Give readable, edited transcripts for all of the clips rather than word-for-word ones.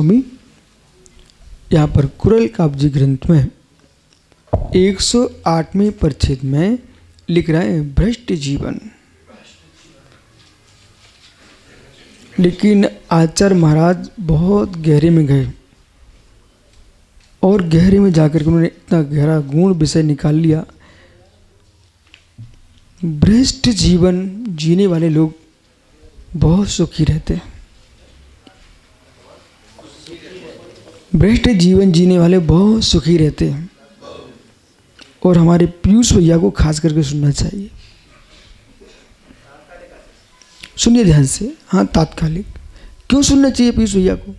यहाँ पर कुरल काब्जी ग्रंथ में 108वें परिच्छेद में लिख रहा है भ्रष्ट जीवन। लेकिन आचार्य महाराज बहुत गहरे में गए और गहरे में जाकर के उन्होंने इतना गहरा गूढ़ विषय निकाल लिया। भ्रष्ट जीवन जीने वाले लोग बहुत सुखी रहते हैं। भ्रष्ट जीवन जीने वाले बहुत सुखी रहते हैं और हमारे पीयूष भैया को खास करके सुनना चाहिए। सुनिए ध्यान से। हाँ, तात्कालिक क्यों सुनना चाहिए पीयूष भैया को?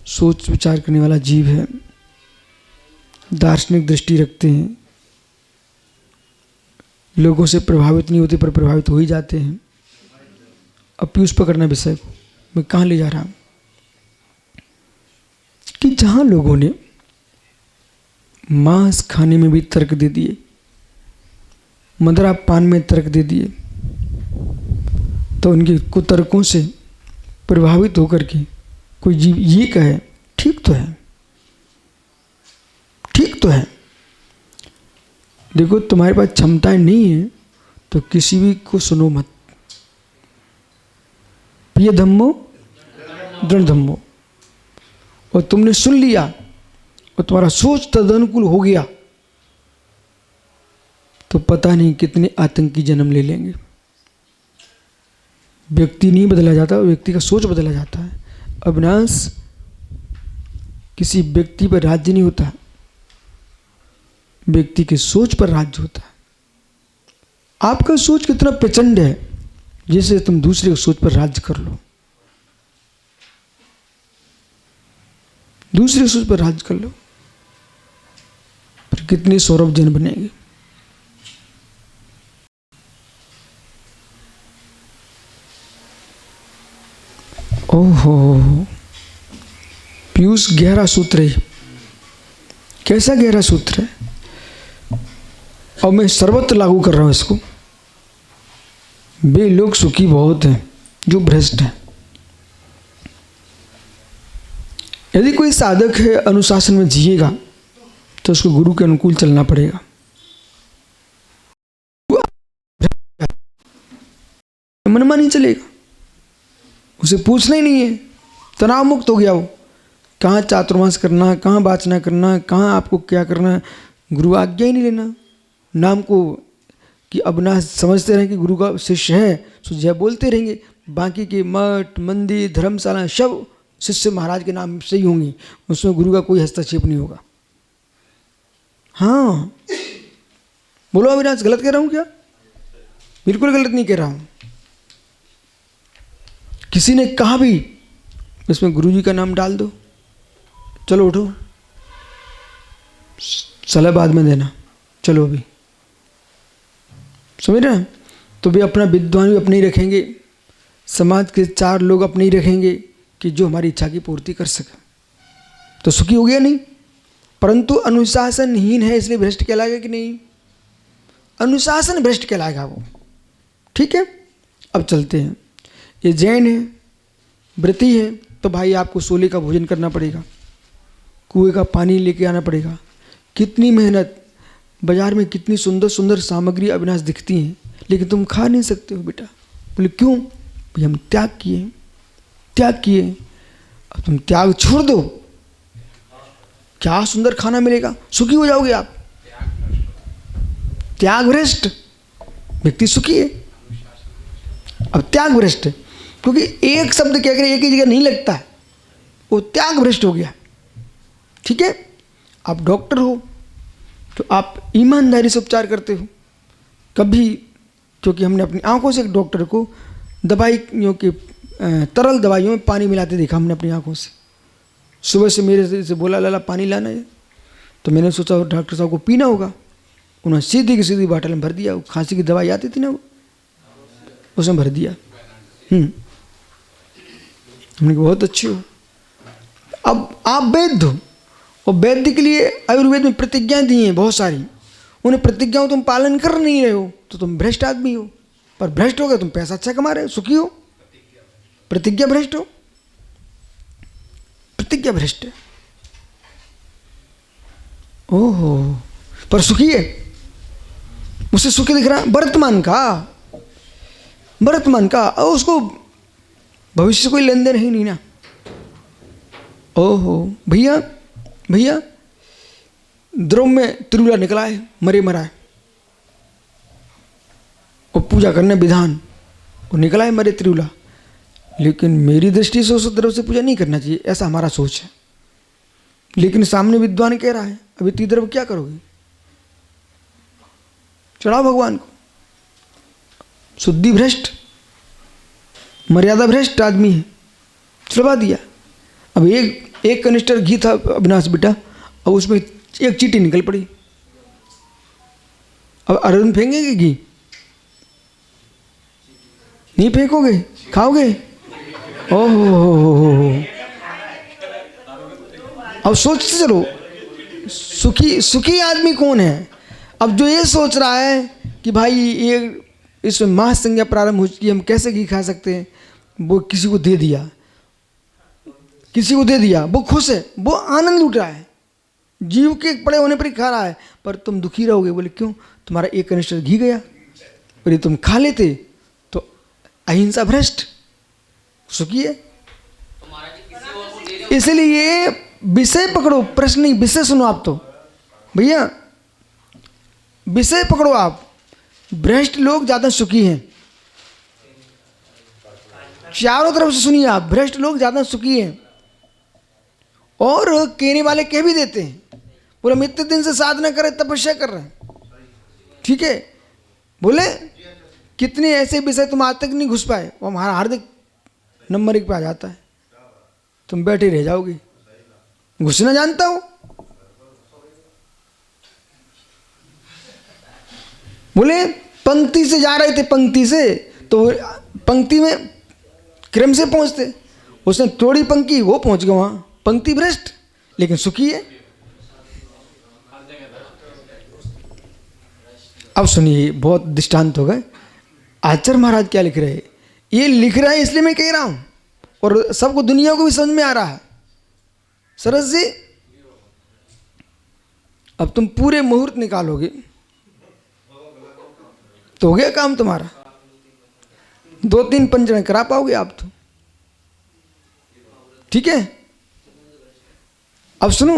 सोच विचार करने वाला जीव है, दार्शनिक दृष्टि रखते हैं, लोगों से प्रभावित नहीं होते पर प्रभावित हो ही जाते हैं। अब पीयूष पकड़ना विषय को मैं कहाँ ले जा रहा हूँ कि जहां लोगों ने मांस खाने में भी तर्क दे दिए, मदिरा पान में तर्क दे दिए, तो उनके कुतर्कों से प्रभावित होकर के कोई जीव ये कहे ठीक तो है, ठीक तो है। देखो, तुम्हारे पास क्षमताएं नहीं है तो किसी भी को सुनो मत। प्रिय धम्मो दृढ़ धम्मो। और तुमने सुन लिया और तुम्हारा सोच तदनुकूल हो गया तो पता नहीं कितने आतंकी जन्म ले लेंगे। व्यक्ति नहीं बदला जाता, व्यक्ति का सोच बदला जाता है। अविनाश, किसी व्यक्ति पर राज्य नहीं होता, व्यक्ति की सोच पर राज्य होता है। आपका सोच कितना प्रचंड है जिसे तुम दूसरे की सोच पर राज्य कर लो, दूसरे सोच पर राज्य कर लो, फिर कितने सौरभ जन बनेंगे। ओहो, पीयूष गहरा सूत्र है। कैसा गहरा सूत्र है? और मैं सर्वत्र लागू कर रहा हूं इसको। वे लोग सुखी बहुत हैं जो भ्रष्ट हैं। यदि कोई साधक है, अनुशासन में जिएगा तो उसको गुरु के अनुकूल चलना पड़ेगा। मनमा नहीं चलेगा, उसे पूछना ही नहीं है, तनाव मुक्त हो गया वो। कहाँ चातुर्मास करना, कहाँ वाचना करना, कहाँ आपको क्या करना, गुरु आज्ञा ही नहीं लेना। नाम को कि अविनाश समझते रहें कि गुरु का शिष्य है तो जय बोलते रहेंगे। बाकी के मठ, मंदिर, धर्मशाला सब शिष्य महाराज के नाम से ही होंगी, उसमें गुरु का कोई हस्तक्षेप नहीं होगा। हाँ, बोलो अविनाश, गलत कह रहा हूँ क्या? बिल्कुल गलत नहीं कह रहा हूँ। किसी ने कहा भी इसमें गुरु जी का नाम डाल दो, चलो उठो, सलाह बाद में देना, चलो अभी, समझ रहे हैं? तो वे अपना विद्वान भी अपने ही रखेंगे, समाज के 4 लोग अपने ही रखेंगे कि जो हमारी इच्छा की पूर्ति कर सके, तो सुखी हो गया नहीं। परंतु अनुशासनहीन है इसलिए भ्रष्ट कहलाएगा कि नहीं? अनुशासन भ्रष्ट कहलाएगा वो। ठीक है, अब चलते हैं। ये जैन है, व्रती है, तो भाई आपको सोले का भोजन करना पड़ेगा, कुएं का पानी लेके आना पड़ेगा। कितनी मेहनत, बाजार में कितनी सुंदर सुंदर सामग्री अविनाश दिखती हैं, लेकिन तुम खा नहीं सकते हो बेटा। बोले क्यों? भाई हम त्याग किए, त्याग किए। अब तुम त्याग छोड़ दो, क्या सुंदर खाना मिलेगा, सुखी हो जाओगे आप। त्याग भ्रष्ट व्यक्ति सुखी है। अब त्याग भ्रष्ट, क्योंकि एक शब्द क्या करें एक ही जगह नहीं लगता है, वो त्याग भ्रष्ट हो गया। ठीक है, आप डॉक्टर हो तो आप ईमानदारी से उपचार करते हो। कभी, क्योंकि हमने अपनी आंखों से एक डॉक्टर को दवाइयों के तरल दवाइयों में पानी मिलाते देखा हमने अपनी आंखों से। सुबह से मेरे से बोला लाला पानी लाना है, तो मैंने सोचा डॉक्टर साहब को पीना होगा। उन्होंने सीधी की सीधी बाटल में भर दिया। वो खांसी की दवाई आती थी ना, वो उसमें भर दिया। हमने कहा बहुत अच्छी हो। अब आप वैद्य हो और वैद्य के लिए आयुर्वेद में प्रतिज्ञाएं दी हैं बहुत सारी, उन्हें प्रतिज्ञाओं तुम पालन कर नहीं रहे हो तो तुम भ्रष्ट आदमी हो। पर भ्रष्ट हो गए, तुम पैसा अच्छा कमा रहे हो, सुखी हो, प्रतिज्ञा भ्रष्ट हो। क्या भ्रष्ट है? ओहो, पर सुखी है, उसे सुखी दिख रहा है वर्तमान का, और उसको भविष्य से कोई लेन देन ही नहीं ना। ओहो भैया द्रव में त्रिशूल निकला है, मरे मरा है, और पूजा करने विधान, वो निकला है मरे त्रिशूल, लेकिन मेरी दृष्टि से उस द्रव से पूजा नहीं करना चाहिए, ऐसा हमारा सोच है। लेकिन सामने विद्वान कह रहा है अभी त्रिद्रव क्या करोगे, चढ़ाओ भगवान को। शुद्धि भ्रष्ट, मर्यादा भ्रष्ट आदमी है, चढ़वा दिया। अब एक कनिस्टर घी था अविनाश बेटा, और उसमें एक चींटी निकल पड़ी। अब अरुण फेंकेंगे घी? नहीं फेंकोगे, खाओगे? ओहो, अब सोचते चलो सुखी आदमी कौन है? अब जो ये सोच रहा है कि भाई ये इसमें महासंज्ञा प्रारंभ हो चुकी है, हम कैसे घी खा सकते हैं, वो किसी को दे दिया, वो खुश है, वो आनंद लूट रहा है, जीव के पड़े होने पर ही खा रहा है। पर तुम दुखी रहोगे, बोले क्यों? तुम्हारा एक कनिस्टर घी गया, और ये तुम खा लेते तो अहिंसा भ्रष्ट, सुखी है। इसलिए विषय पकड़ो, प्रश्न नहीं, विषय सुनो आप। तो भैया विषय पकड़ो आप। भ्रष्ट लोग ज्यादा सुखी हैं, चारों तरफ से सुनिए आप, भ्रष्ट लोग ज्यादा सुखी हैं। और कहने वाले कह भी देते हैं, बोले हम इतने दिन से साधना कर रहे, तपस्या कर रहे हैं, ठीक है, बोले कितने ऐसे विषय तुम आज तक नहीं घुस पाए, वो हमारा हार्दिक नंबर 1 पे आ जाता है, तुम बैठे रह जाओगे, घुसना जानता हो। बोले पंक्ति से जा रहे थे, पंक्ति से, तो पंक्ति में क्रम से पहुंचते, उसने थोड़ी पंक्ति, वो पहुंच गया वहां, पंक्ति भ्रष्ट, लेकिन सुखी है। अब सुनिए, बहुत दृष्टांत हो गए। आचार्य महाराज क्या लिख रहे हैं, ये लिख रहा है इसलिए मैं कह रहा हूं, और सबको दुनिया को भी समझ में आ रहा है। सरस जी, अब तुम पूरे मुहूर्त निकालोगे तो हो गया काम तुम्हारा, 2-3 पंचरण करा पाओगे आप तो, ठीक है। अब सुनो,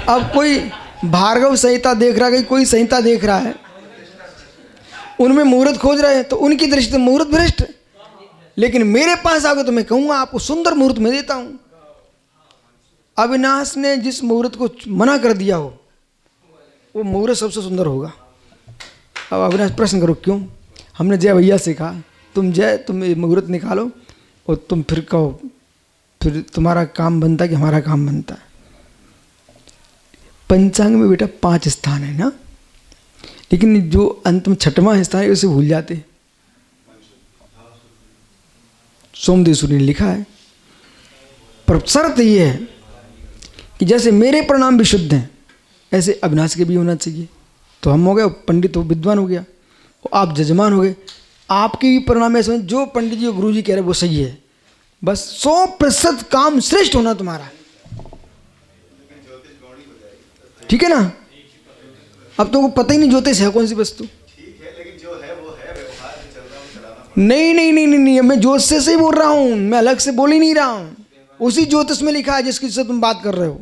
अब कोई भार्गव संहिता देख रहा है, कोई संहिता देख रहा है, उनमें मुहूर्त खोज रहे हैं, तो उनकी दृष्टि में मुहूर्त भ्रष्ट। लेकिन मेरे पास आओगे तो मैं कहूंगा आपको सुंदर मुहूर्त में देता हूं। अविनाश ने जिस मुहूर्त को मना कर दिया हो, वो मुहूर्त सबसे सुंदर होगा। अब अविनाश प्रश्न करो क्यों? हमने जय भैया से कहा तुम मुहूर्त निकालो, और तुम फिर कहो, फिर तुम्हारा काम बनता है कि हमारा काम बनता है। पंचांग में बेटा 5 स्थान है ना, लेकिन जो अंत में 6वां स्थान है उसे भूल जाते। सोमदेव सूरी ने लिखा है, पर शर्त ये है कि जैसे मेरे परिणाम भी शुद्ध हैं, ऐसे अविनाश के भी होना चाहिए। तो हम हो गए पंडित, हो विद्वान हो गया, और आप जजमान हो गए, आपके भी परिणाम ऐसे जो पंडित जी और गुरु जी कह रहे वो सही है। बस 100% काम श्रेष्ठ होना तुम्हारा, ठीक है ना। अब तुमको पता ही नहीं ज्योतिष है कौन सी वस्तु। नहीं, मैं ज्योतिष से ही बोल रहा हूं, मैं अलग से बोल ही नहीं रहा हूं। उसी ज्योतिष में लिखा है जिसकी से तुम बात कर रहे हो।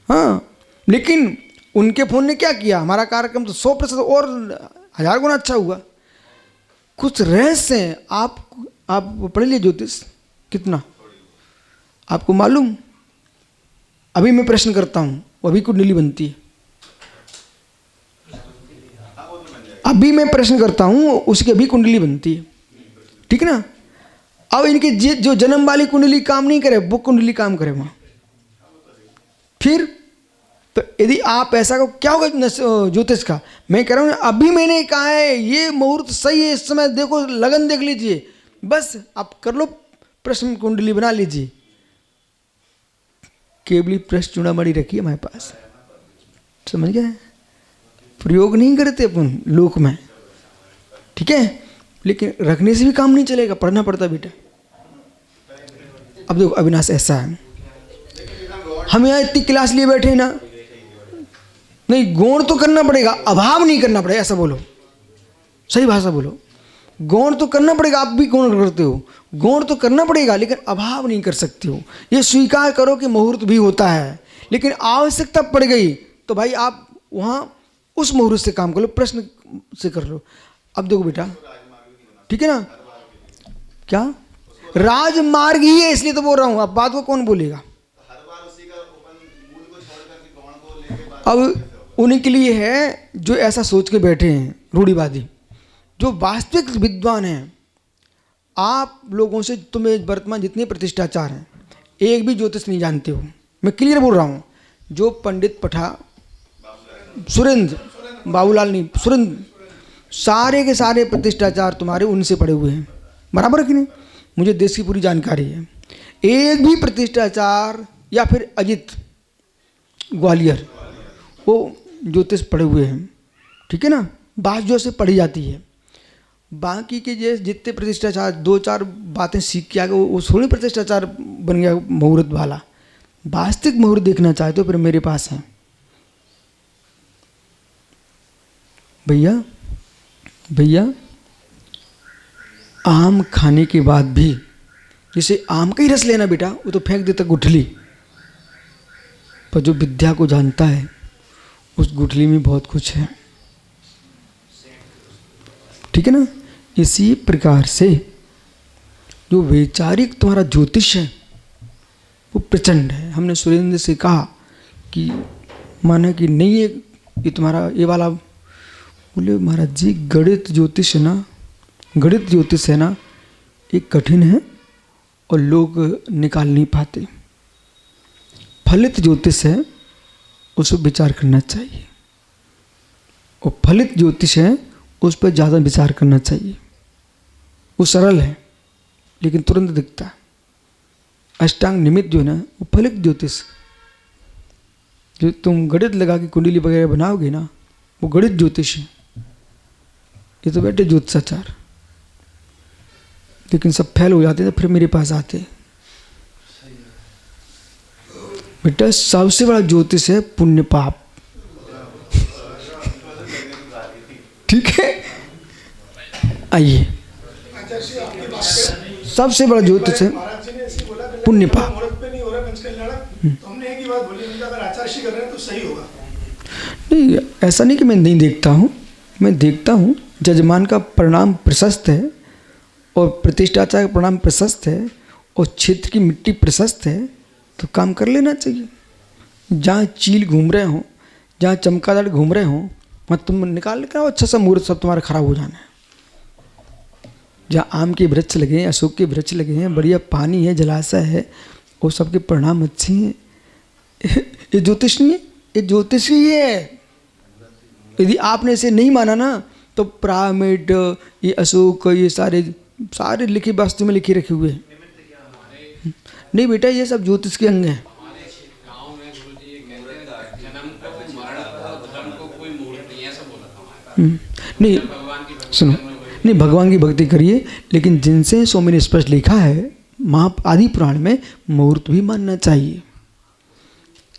हाँ, लेकिन उनके फोन ने क्या किया, हमारा कार्यक्रम तो 100% और 1000 गुना अच्छा हुआ। कुछ रहस्य हैं। आप पढ़ लिए ज्योतिष कितना, आपको मालूम? अभी मैं प्रश्न करता हूं, अभी कुंडली बनती है, अभी मैं प्रश्न करता हूं, उसकी अभी कुंडली बनती है, ठीक है ना। अब इनकी जो जन्म वाली कुंडली काम नहीं करे, वो कुंडली काम करे वहां। फिर तो यदि आप ऐसा को क्या होगा ज्योतिष का? मैं कह रहा हूं अभी मैंने कहा है ये मुहूर्त सही है, इस समय देखो, लगन देख लीजिए, बस आप कर लो, प्रश्न कुंडली बना लीजिए। केवली प्रश्न चूड़ामणि रखी हमारे पास, समझ गए? प्रयोग नहीं करते अपन लोक में, ठीक है। लेकिन रखने से भी काम नहीं चलेगा, पढ़ना पड़ता बेटा। अब देखो अविनाश ऐसा है, हम यहाँ इतनी क्लास लिए बैठे ना, नहीं गौण तो करना पड़ेगा, अभाव नहीं करना पड़ेगा, ऐसा बोलो, सही भाषा बोलो। गौण तो करना पड़ेगा, आप भी गौण करते हो, गौण तो करना पड़ेगा लेकिन अभाव नहीं कर सकते हो। ये स्वीकार करो कि मुहूर्त भी होता है, लेकिन आवश्यकता पड़ गई तो भाई आप वहाँ उस मुहूर्त से काम कर लो, प्रश्न से कर लो। अब देखो बेटा, ठीक है ना, क्या राजमार्ग ही है, इसलिए तो बोल रहा हूँ। अब बात को कौन बोलेगा? अब उन्हीं के लिए है जो ऐसा सोच के बैठे हैं, रूढ़िवादी। जो वास्तविक विद्वान हैं, आप लोगों से, तुम्हें वर्तमान जितने प्रतिष्ठाचार हैं, एक भी ज्योतिष नहीं जानते हो, मैं क्लियर बोल रहा हूँ। जो पंडित पठा, सुरेंद्र, बाबूलाल नहीं, सुरेंद्र, सारे के सारे प्रतिष्ठाचार तुम्हारे उनसे पड़े हुए हैं, बराबर है कि नहीं? मुझे देश की पूरी जानकारी है। एक भी प्रतिष्ठाचार या फिर अजित ग्वालियर, वो ज्योतिष पढ़े हुए हैं, ठीक है ना, बात जो से पढ़ी जाती है। बाकी के जितने प्रतिष्ठाचार 2-4 बातें सीख के आगे वो थोड़ी प्रतिष्ठाचार बन गया मुहूर्त वाला। वास्तविक मुहूर्त देखना चाहते हो फिर मेरे पास है भैया। भैया आम खाने के बाद भी, जैसे आम का ही रस लेना बेटा, वो तो फेंक देता गुठली, पर जो विद्या को जानता है उस गुठली में बहुत कुछ है, ठीक है ना। इसी प्रकार से जो वैचारिक तुम्हारा ज्योतिष है वो प्रचंड है। हमने सुरेंद्र से कहा कि माना कि नहीं है ये तुम्हारा ये वाला, बोले महाराज जी गणित ज्योतिष है ना, गणित ज्योतिष है ना, एक कठिन है और लोग निकाल नहीं पाते। फलित ज्योतिष है, उस पर विचार करना चाहिए, और फलित ज्योतिष है उस पर ज़्यादा विचार करना चाहिए। वो सरल है लेकिन तुरंत दिखता है। अष्टांग निमित्त जो है ना, वो फलित ज्योतिष, जो तुम गणित लगा के कुंडली वगैरह बनाओगे ना, वो गणित ज्योतिष है। ये तो बैठे ज्योतिषाचार, लेकिन सब फेल हो जाते हैं, फिर मेरे पास आते। बेटा सबसे बड़ा ज्योतिष है पुण्य पाप, ठीक है। आइए, सबसे बड़ा ज्योतिष है पुण्य पाप। नहीं ऐसा नहीं कि मैं नहीं देखता हूँ, मैं देखता हूँ। जजमान का परिणाम प्रशस्त है और प्रतिष्ठाचार का परिणाम प्रशस्त है और क्षेत्र की मिट्टी प्रशस्त है, तो काम कर लेना चाहिए। जहाँ चील घूम रहे हों, जहाँ चमगादड़ घूम रहे हों, मत तुम निकाल के आओ अच्छा सा मुहूर्त, सब तुम्हारा खराब हो जाना है। जहाँ आम के वृक्ष लगे हैं, अशोक के वृक्ष लगे हैं, बढ़िया पानी है, जलाशय है, वो सबके परिणाम अच्छे हैं। ये ज्योतिष नहीं है, ये ज्योतिष ही है। यदि आपने इसे नहीं माना ना, तो पिरामिड, ये अशोक, ये सारे लिखे वास्तु में लिखे रखे हुए हैं। नहीं बेटा, ये सब ज्योतिष के अंग हैं। नहीं सुनो, नहीं भगवान की भक्ति करिए, लेकिन जिनसे स्वामी ने स्पष्ट लिखा है महा आदि पुराण में, मुहूर्त भी मानना चाहिए।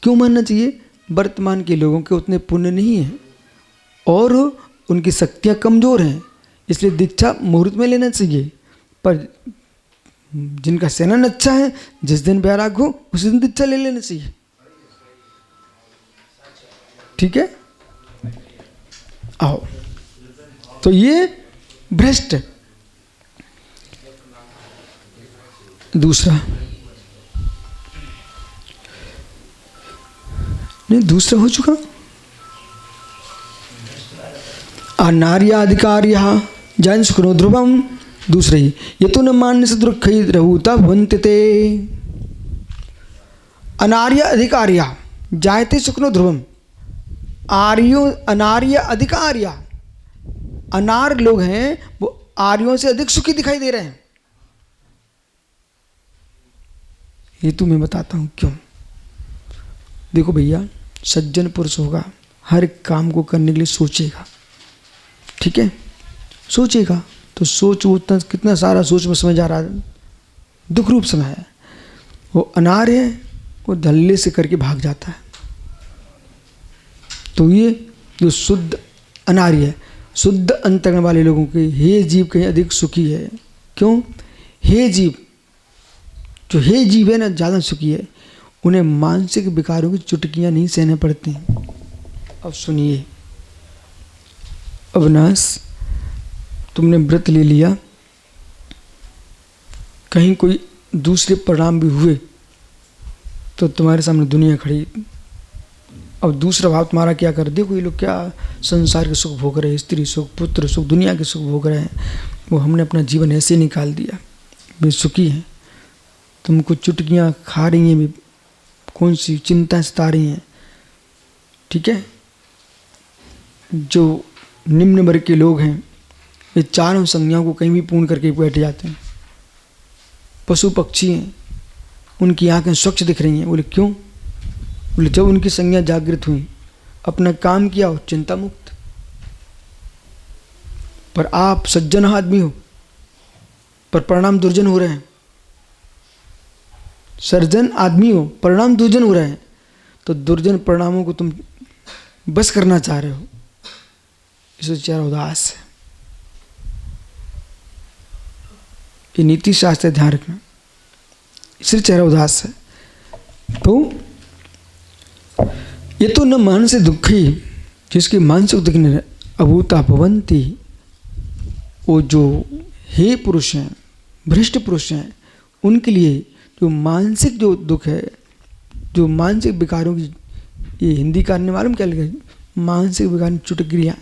क्यों मानना चाहिए? वर्तमान के लोगों के उतने पुण्य नहीं है और उनकी शक्तियाँ कमज़ोर हैं, इसलिए दीक्षा मुहूर्त में लेना चाहिए। पर जिनका सेनन अच्छा है, जिस दिन वैराग हो उस दिन दीक्षा ले लेना चाहिए, ठीक है। आओ, तो ये भ्रष्ट। दूसरा नहीं, दूसरा हो चुका। अनार्याधिकार्य जैन सुखनो ध्रुवम। दूसरे ये तो न मान्य से दुख रहूता भवन्ति। अनार्य अधिकार्य जायते सुखनो ध्रुवम। आर्यो अनार्य अधिकार्य, अनार लोग हैं वो आर्यों से अधिक सुखी दिखाई दे रहे हैं। ये तो मैं बताता हूं क्यों। देखो भैया, सज्जन पुरुष होगा, हर काम को करने के लिए सोचेगा, ठीक है, सोचेगा तो सोच वो उतना कितना सारा सोच में समय जा रहा है, दुख रूप समय है। वो अनार है, वो धल्ले से करके भाग जाता है। तो ये जो शुद्ध अनार्य है, शुद्ध अंतकरण वाले लोगों के हे जीव कहीं अधिक सुखी है। क्यों? हे जीव, जो हे जीव है ना ज़्यादा सुखी है, उन्हें मानसिक विकारों की चुटकियाँ नहीं सहने पड़ती। अब सुनिए, अविनाश, तुमने व्रत ले लिया, कहीं कोई दूसरे परिणाम भी हुए तो तुम्हारे सामने दुनिया खड़ी। अब दूसरा भाव तुम्हारा क्या कर दे, कोई लोग क्या संसार के सुख भोग रहे हैं, स्त्री सुख, पुत्र सुख, दुनिया के सुख भोग रहे हैं, वो हमने अपना जीवन ऐसे निकाल दिया, वे सुखी हैं। तुमको चुटकियाँ खा रही हैं भी, कौन सी चिंता सता रही हैं। ठीक है, जो निम्न वर्ग के लोग हैं ये चारों संज्ञाओं को कहीं भी पूर्ण करके बैठ जाते हैं। पशु पक्षी हैं, उनकी आंखें स्वच्छ दिख रही हैं। बोले क्यों? बोले जब उनकी संज्ञा जागृत हुई, अपना काम किया और चिंता मुक्त। पर आप सज्जन आदमी हो, पर परिणाम दुर्जन हो रहे हैं। सर्जन आदमी हो, परिणाम दुर्जन हो रहे हैं। तो दुर्जन परिणामों को तुम बस करना चाह रहे हो, इससे चेहरा उदास है। ये नीति शास्त्र ध्यान रखना, इससे चेहरा उदास है। तो ये तो न मानसिक दुखी, जिसके मानसिक दुख ने अभूता भवंती, वो जो हे पुरुष हैं, भ्रष्ट पुरुष हैं, उनके लिए जो मानसिक जो दुख है, जो मानसिक विकारों की, ये हिंदी का ने मालूम क्या लिखा, मानसिक विकार चुटकियाँ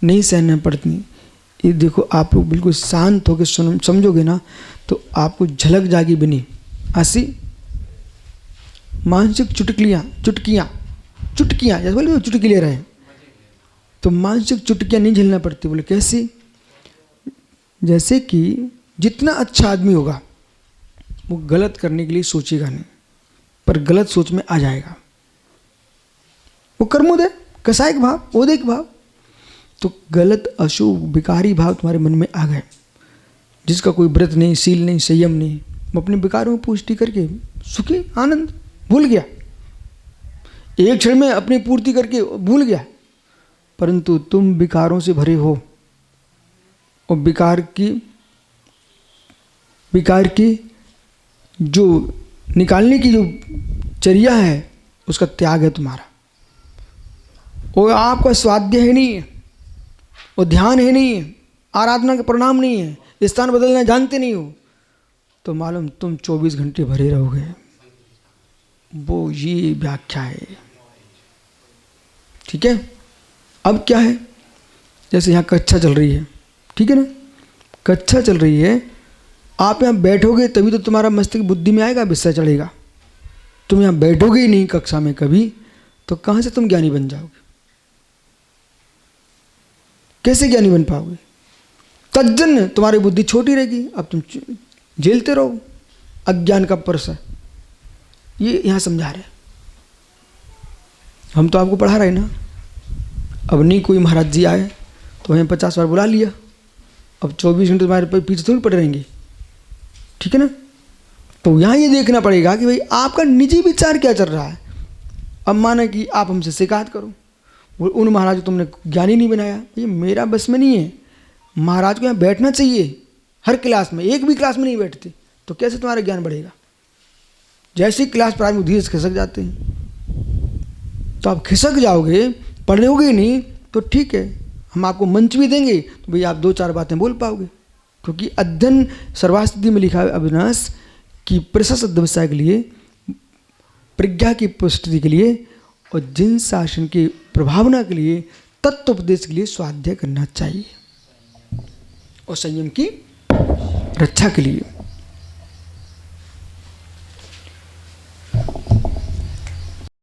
नहीं सहना पड़ती। ये देखो, आप लोग बिल्कुल शांत होकर समझोगे ना तो आपको झलक जागी बनी ऐसी मानसिक चुटकियाँ जैसे बोले चुटकी ले रहे हैं, तो मानसिक चुटकियाँ नहीं झेलना पड़ती। बोले कैसी? जैसे कि जितना अच्छा आदमी होगा वो गलत करने के लिए सोचेगा नहीं, पर गलत सोच में आ जाएगा। वो कर्मोदय, कसायक भाव, ओदैक भाव, तो गलत अशुभ विकारी भाव तुम्हारे मन में आ गए। जिसका कोई व्रत नहीं, शील नहीं, संयम नहीं, वो अपने विकारों में पुष्टि करके सुखी आनंद भूल गया, एक क्षण में अपनी पूर्ति करके भूल गया। परंतु तुम विकारों से भरे हो, और विकार की जो निकालने की जो चर्या है उसका त्याग है तुम्हारा। और आपका स्वाध्याय है नहीं है, और ध्यान है नहीं है, आराधना का परिणाम नहीं है, स्थान बदलना जानते नहीं हो, तो मालूम तुम 24 घंटे भरे रहोगे। वो ये व्याख्या है। ठीक है, अब क्या है, जैसे यहाँ कक्षा चल रही है, ठीक है ना, कक्षा चल रही है, आप यहाँ बैठोगे तभी तो तुम्हारा मस्तिष्क बुद्धि में आएगा, विषय चढ़ेगा। तुम यहाँ बैठोगे ही नहीं कक्षा में कभी, तो कहाँ से तुम ज्ञानी बन जाओगे? कैसे ज्ञानी बन पाओगे? तज्जन तुम्हारी बुद्धि छोटी रहेगी। अब तुम झेलते रहो अज्ञान का परस है। ये यहाँ समझा रहे, हम तो आपको पढ़ा रहे ना। अब नहीं कोई महाराज जी आए तो हमें 50 बार बुला लिया, अब 24 घंटे तुम्हारे पीछे थोड़ी पड़े रहेंगे। ठीक है ना, तो यहाँ ये देखना पड़ेगा कि भाई आपका निजी विचार क्या चल रहा है। अब माना कि आप हमसे शिकायत करो, उन महाराज को तुमने ज्ञानी नहीं बनाया, ये मेरा बस में नहीं है। महाराज को यहाँ बैठना चाहिए हर क्लास में, एक भी क्लास में नहीं बैठते तो कैसे तुम्हारा ज्ञान बढ़ेगा? जैसे ही क्लास प्रारंभ धीरे से खिसक जाते हैं, तो आप खिसक जाओगे, पढ़ोगे नहीं तो ठीक है, हम आपको मंच भी देंगे तो भाई आप 2-4 बातें बोल पाओगे। क्योंकि अध्ययन सर्वास्थिति में लिखा है अविनाश की प्रशस्त व्यवसाय के लिए, प्रज्ञा की पुष्टि के लिए और जिन शासन की प्रभावना के लिए, तत्व उपदेश के लिए स्वाध्याय करना चाहिए और संयम की रक्षा के लिए।